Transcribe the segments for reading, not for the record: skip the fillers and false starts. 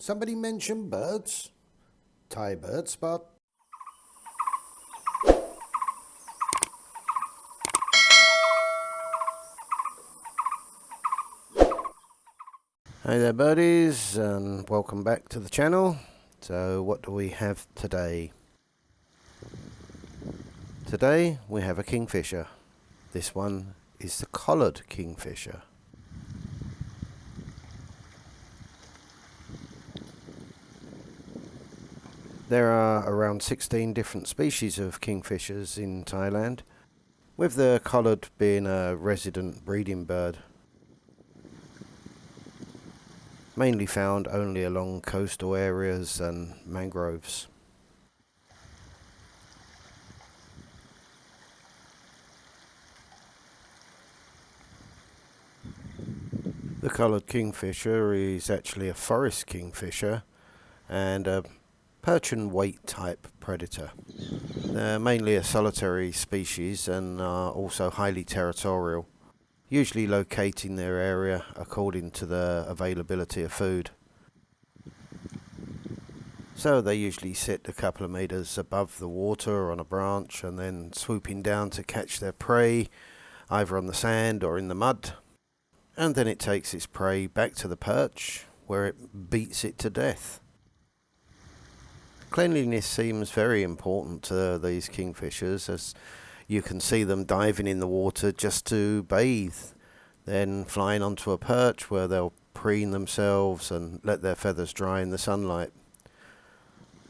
Somebody mention birds? Thaibirdspot. Hey there birdies, and welcome back to the channel. So what do we have today? Today we have a kingfisher. This one is the collared kingfisher. There are around 16 different species of kingfishers in Thailand, with the collared being a resident breeding bird. Mainly found only along coastal areas and mangroves. The collared kingfisher is actually a forest kingfisher and a perch and weight type predator. They're mainly a solitary species and are also highly territorial, usually locating their area according to the availability of food. So they usually sit a couple of meters above the water on a branch and then swooping down to catch their prey, either on the sand or in the mud. And then it takes its prey back to the perch, where it beats it to death. Cleanliness seems very important to these kingfishers, as you can see them diving in the water just to bathe, then flying onto a perch where they'll preen themselves and let their feathers dry in the sunlight.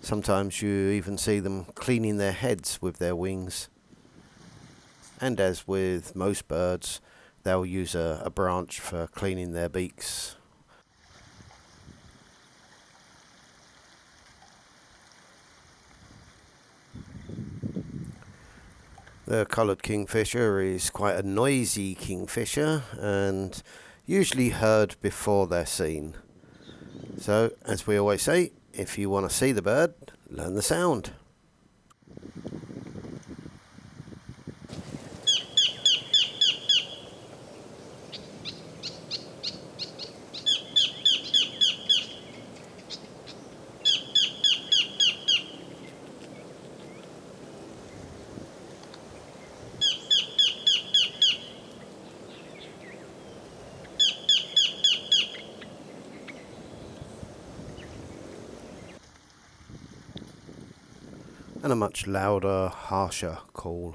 Sometimes you even see them cleaning their heads with their wings. And as with most birds, they'll use a branch for cleaning their beaks. The collared kingfisher is quite a noisy kingfisher and usually heard before they're seen. So, as we always say, if you want to see the bird, learn the sound. And a much louder, harsher call.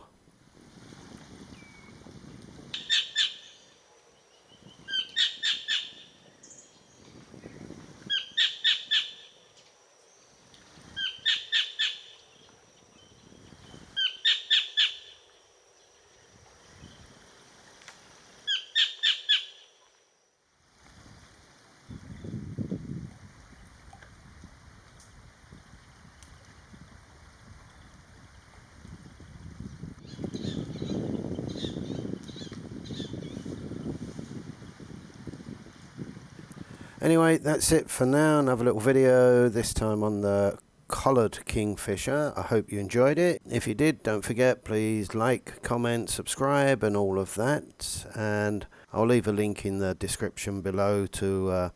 Anyway, that's it for now. Another little video, this time on the collared kingfisher. I hope you enjoyed it. If you did, don't forget, please like, comment, subscribe and all of that. And I'll leave a link in the description below to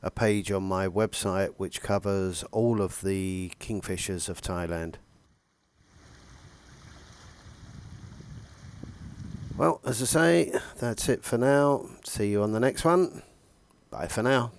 a page on my website which covers all of the kingfishers of Thailand. Well, as I say, that's it for now. See you on the next one. Bye for now.